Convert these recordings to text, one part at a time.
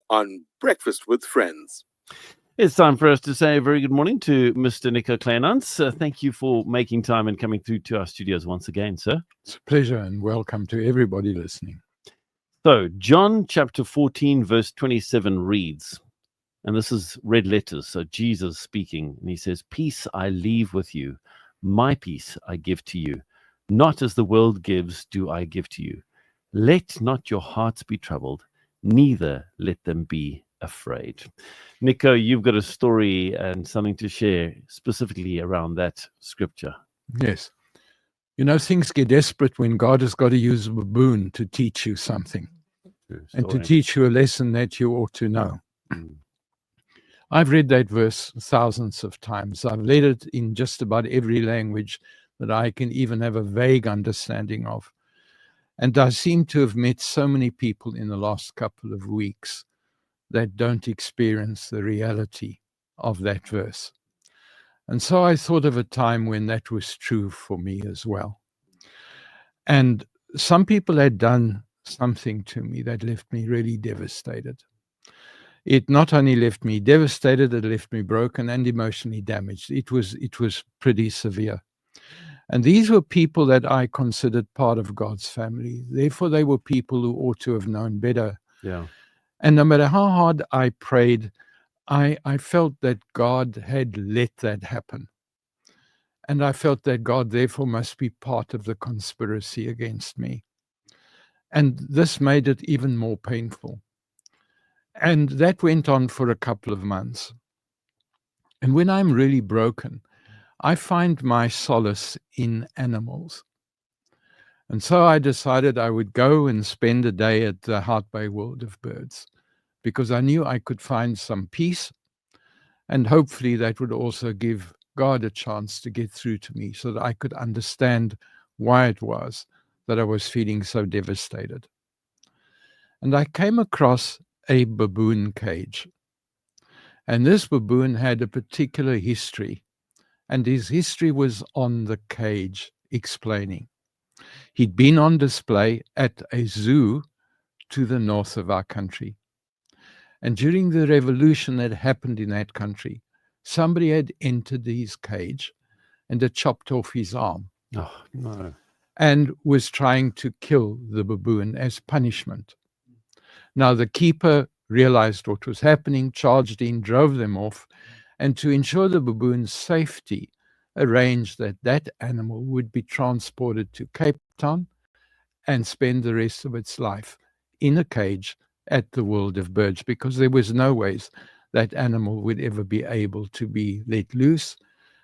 on Breakfast with Friends. It's time for us to say a very good morning to Mr. Nico Kleynhans. Thank you for making time and coming through to our studios once again, sir. It's a pleasure and welcome to everybody listening. So, John chapter 14, verse 27 reads, and this is red letters, so Jesus speaking, and he says, "Peace I leave with you, my peace I give to you. Not as the world gives do I give to you. Let not your hearts be troubled, neither let them be afraid." Nico, you've got a story and something to share specifically around that scripture. Yes. You know, things get desperate when God has got to use a baboon to teach you something and to teach you a lesson that you ought to know. I've read that verse thousands of times. I've read it in just about every language that I can even have a vague understanding of. And I seem to have met so many people in the last couple of weeks that don't experience the reality of that verse. And so I thought of a time when that was true for me as well. And some people had done something to me that left me really devastated. It not only left me devastated, it left me broken and emotionally damaged. It was pretty severe. And these were people that I considered part of God's family. Therefore, they were people who ought to have known better. Yeah. And no matter how hard I prayed, I felt that God had let that happen. And I felt that God therefore must be part of the conspiracy against me. And this made it even more painful. And that went on for a couple of months. And when I'm really broken, I find my solace in animals. And so I decided I would go and spend a day at the Hout Bay World of Birds, because I knew I could find some peace, and hopefully that would also give God a chance to get through to me so that I could understand why it was that I was feeling so devastated. And I came across a baboon cage. And this baboon had a particular history, and his history was on the cage explaining. He'd been on display at a zoo to the north of our country. And during the revolution that happened in that country, somebody had entered his cage and had chopped off his arm. Oh, no. And was trying to kill the baboon as punishment. Now, the keeper realized what was happening, charged in, drove them off, and to ensure the baboon's safety, arranged that that animal would be transported to Cape Town and spend the rest of its life in a cage at the World of Birds, because there was no ways that animal would ever be able to be let loose,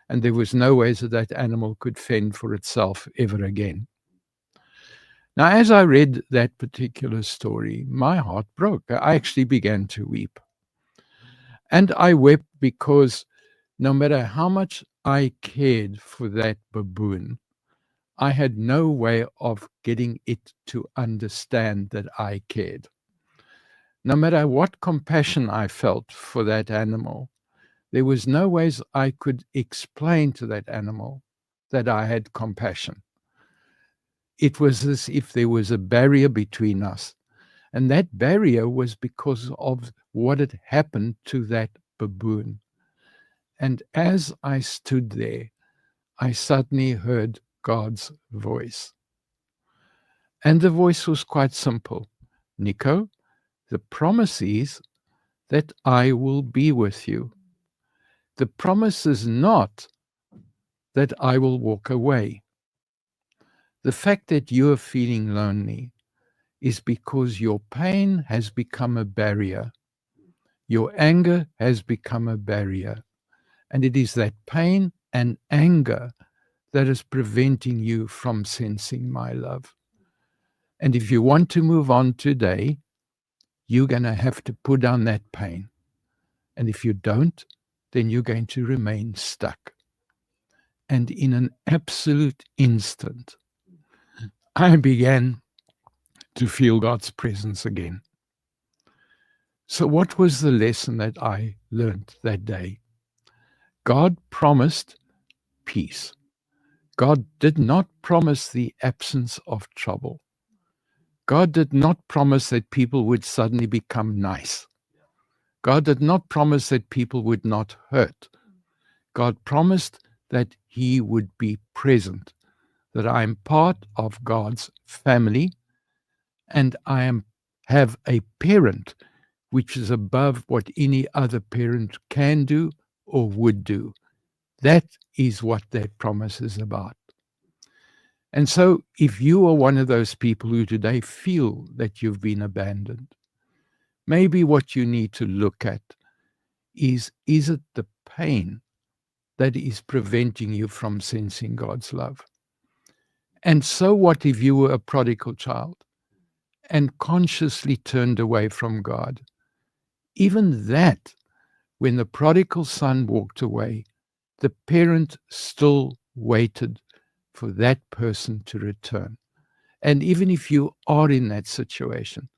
and there was no ways that that animal could fend for itself ever again. Now, as I read that particular story, my heart broke. I actually began to weep. And I wept because no matter how much I cared for that baboon, I had no way of getting it to understand that I cared. No matter what compassion I felt for that animal, there was no ways I could explain to that animal that I had compassion. It was as if there was a barrier between us. And that barrier was because of what had happened to that baboon. And as I stood there, I suddenly heard God's voice. And the voice was quite simple. Nico, the promise is that I will be with you. The promise is not that I will walk away. The fact that you are feeling lonely is because your pain has become a barrier. Your anger has become a barrier. And it is that pain and anger that is preventing you from sensing my love. And if you want to move on today, you're going to have to put down that pain. And if you don't, then you're going to remain stuck. And in an absolute instant, I began to feel God's presence again. So what was the lesson that I learned that day? God promised peace. God did not promise the absence of trouble. God did not promise that people would suddenly become nice. God did not promise that people would not hurt. God promised that he would be present, that I am part of God's family, and I have a parent which is above what any other parent can do or would do. That is what that promise is about. And so if you are one of those people who today feel that you've been abandoned, maybe what you need to look at is it the pain that is preventing you from sensing God's love? And so what if you were a prodigal child and consciously turned away from God? Even that, when the prodigal son walked away, the parent still waited for that person to return. And even if you are in that situation,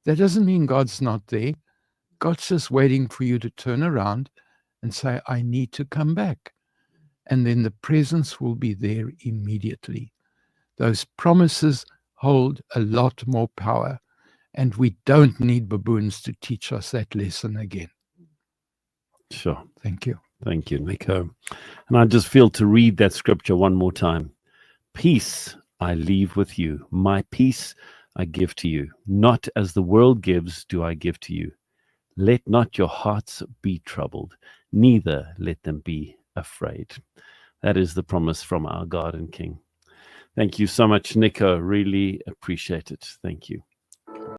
that doesn't mean God's not there. God's just waiting for you to turn around and say, I need to come back. And then the presence will be there immediately. Those promises hold a lot more power, and we don't need baboons to teach us that lesson again. Sure. Thank you. Thank you, Nico. And I just feel to read that scripture one more time. Peace I leave with you. My peace I give to you. Not as the world gives do I give to you. Let not your hearts be troubled, neither let them be afraid. That is the promise from our God and King. Thank you so much, Nico. Really appreciate it. Thank you.